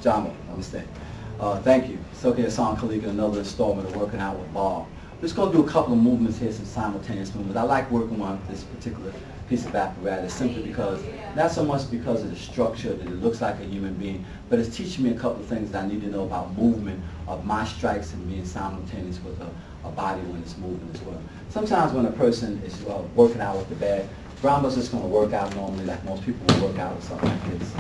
Jama, understand. Thank you. Soke and Bob, another installment of Working Out with Bob. I'm just going to do a couple of movements here, some simultaneous movements. I like working on this particular piece of apparatus simply because, not so much because of the structure that it looks like a human being, but it's teaching me a couple of things that I need to know about movement of my strikes and being simultaneous with a body when it's moving as well. Sometimes when a person is working out with the bag, Brahma's just going to work out normally like most people will work out with something like this.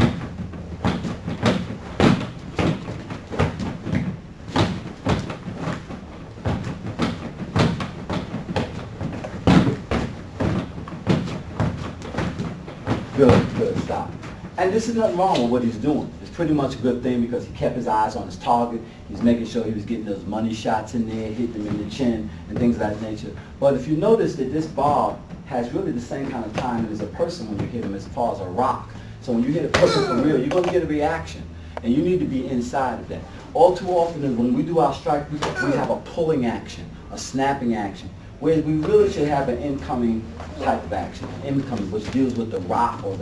Good, stop. And this is nothing wrong with what he's doing. It's pretty much a good thing because he kept his eyes on his target. He's making sure he was getting those money shots in there, hitting him in the chin, and things of that nature. But if you notice that this Bob has really the same kind of timing as a person when you hit him as far as a rock. So when you hit a person for real, you're going to get a reaction. And you need to be inside of that. All too often when we do our strike, we have a pulling action, a snapping action. Whereas we really should have an incoming type of action, incoming, which deals with the rock, or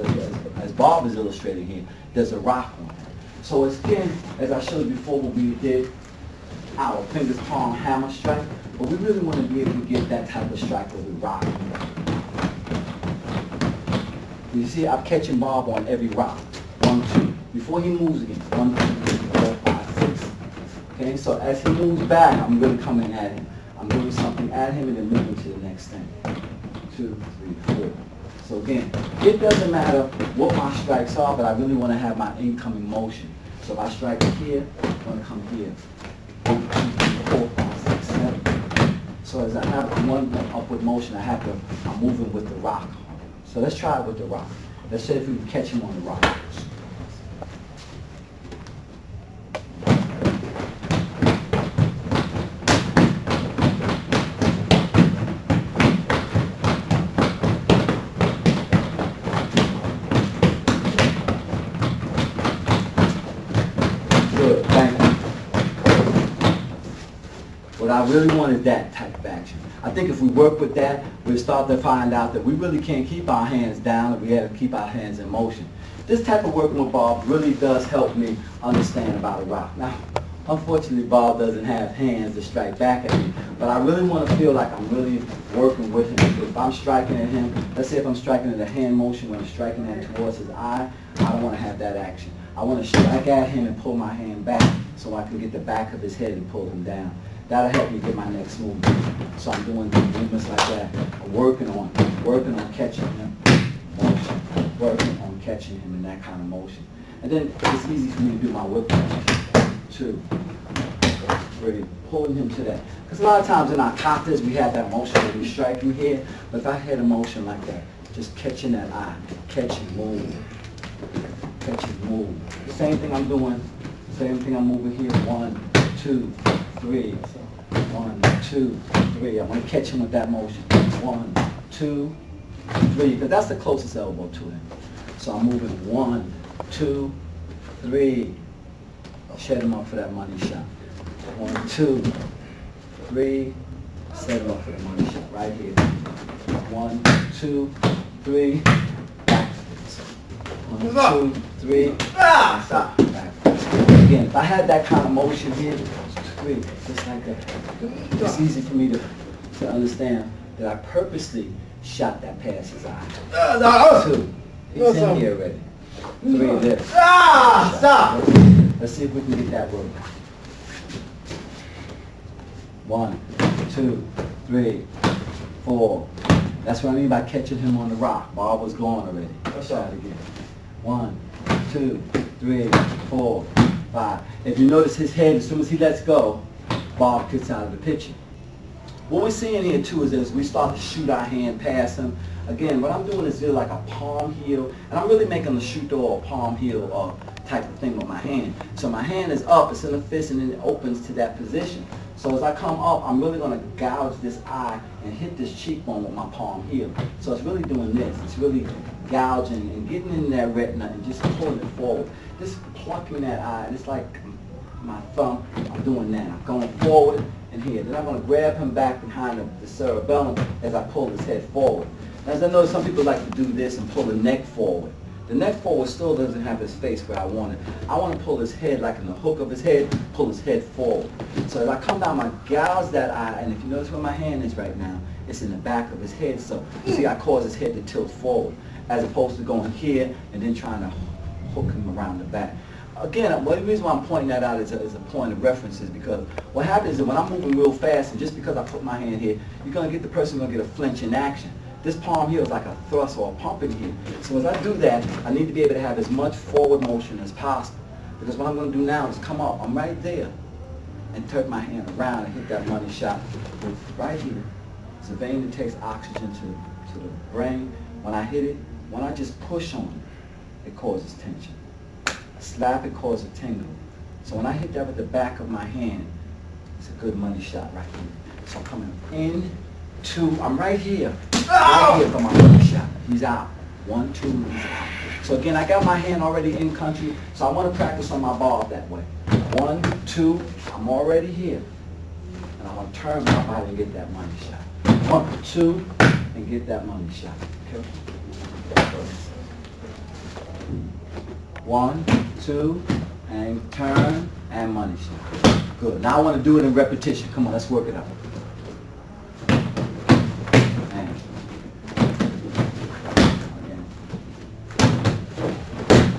as Bob is illustrating here, there's a rock on it. So it's again, as I showed you before when we did our fingers, palm, hammer strike, but we really want to be able to get that type of strike where we rock. You see, I'm catching Bob on every rock. 1, 2. Before he moves again. 1, 2, 3, 4, 5, 6. Okay, so as he moves back, I'm really coming at him. I'm doing something at him and then moving to the next thing. 2, 3, 4. So again, it doesn't matter what my strikes are, but I really want to have my incoming motion. So if I strike here, I'm going to come here. 1, 2, 3, 4, 5, 6, 7. So as I have one upward motion, I'm moving with the rock. So let's try it with the rock. Let's see if we can catch him on the rock. Good, thank you. What I really want is that type of action. I think if we work with that, we'll start to find out that we really can't keep our hands down, we have to keep our hands in motion. This type of working with Bob really does help me understand about a rock. Now, unfortunately, Bob doesn't have hands to strike back at me, but I really want to feel like I'm really working with him. Because if I'm striking at him, let's say if I'm striking at a hand motion when I'm striking at towards his eye, I don't want to have that action. I want to strike at him and pull my hand back so I can get the back of his head and pull him down. That'll help me get my next movement. So I'm doing movements like that. I'm working on catching him, motion, working on catching him in that kind of motion. And then it's easy for me to do my whip motion. 2, 3, pulling him to that. Because a lot of times in our katas we have that motion where we striking here, but if I had a motion like that, just catching that eye, catching, move, catching, move. The same thing I'm doing, same thing I'm moving here, 1, 2, 3. 1, 2, 3. I want to catch him with that motion. 1, 2, 3. Because that's the closest elbow to him. So I'm moving 1, 2, 3. I'll set him up for that money shot. 1, 2, 3. Set him up for the money shot right here. 1, 2, 3. Backwards. 1, 2, 3. Stop. Backwards. Again, if I had that kind of motion here, just like that. It's easy for me to understand that I purposely shot that past his eye. 2. He's in here already. 3 there. Stop! Let's see if we can get that working. 1, 2, 3, 4. That's what I mean by catching him on the rock. Bob was gone already. Let's try it again. 1, 2, 3, 4, 5. If you notice his head, as soon as he lets go, Bob gets out of the picture. What we're seeing here too is as we start to shoot our hand past him. Again, what I'm doing is really like a palm heel, and I'm really making a shoot or a palm heel type of thing with my hand. So my hand is up, it's in a fist, and then it opens to that position. So as I come up, I'm really going to gouge this eye and hit this cheekbone with my palm heel. So it's really doing this. It's really gouging and getting in that retina and just pulling it forward. Just plucking that eye. And it's like my thumb. I'm doing that. I'm going forward and here. Then I'm going to grab him back behind the cerebellum as I pull his head forward. As I know some people like to do this and pull the neck forward. The neck forward still doesn't have his face where I want it. I want to pull his head, like in the hook of his head, pull his head forward. So as I come down, I gouge that eye, and if you notice where my hand is right now, it's in the back of his head. So you see, I cause his head to tilt forward, as opposed to going here and then trying to hook him around the back. Again, the reason why I'm pointing that out as a point of reference is because what happens is that when I'm moving real fast, and just because I put my hand here, you're going to get the person going to get a flinch in action. This palm here is like a thrust or a pump in here. So as I do that, I need to be able to have as much forward motion as possible. Because what I'm going to do now is come up. I'm right there. And turn my hand around and hit that money shot with right here. It's a vein that takes oxygen to the brain. When I hit it, when I just push on it, it causes tension. A slap, it causes a tingle. So when I hit that with the back of my hand, it's a good money shot right here. So I'm coming in, two, I'm right here. Right here for my money shot. He's out. 1, 2, he's out. So again, I got my hand already in country, so I want to practice on my Bob that way. 1, 2, I'm already here. And I want to turn my body and get that money shot. 1, 2, and get that money shot. Okay? 1, 2, and turn, and money shot. Good. Now I want to do it in repetition. Come on, let's work it out.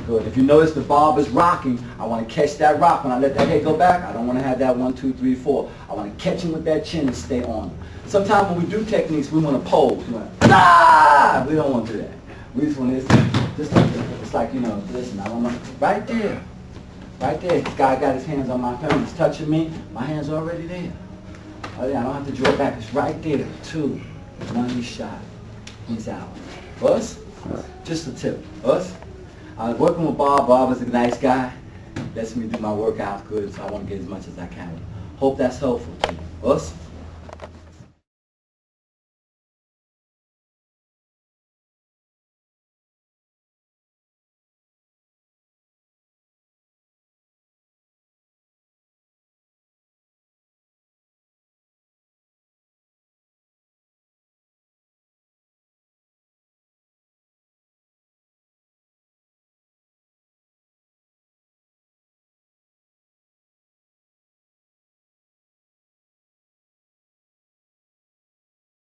Good. If you notice the Bob is rocking, I want to catch that rock. When I let that head go back, I don't want to have that 1, 2, 3, 4. I want to catch him with that chin and stay on him. Sometimes when we do techniques, we want to pose. We want to, ah! We don't want to do that. We just want to, it's like, you know, listen, I don't know. Right there. Right there. This guy got his hands on my thumb. He's touching me. My hand's already there. Oh yeah, I don't have to draw it back. It's right there. 2. Money shot. He's out. Us? Just a tip. Us? I was working with Bob. Bob is a nice guy. Lets me do my workouts good, so I want to get as much as I can. Hope that's helpful to you. Us?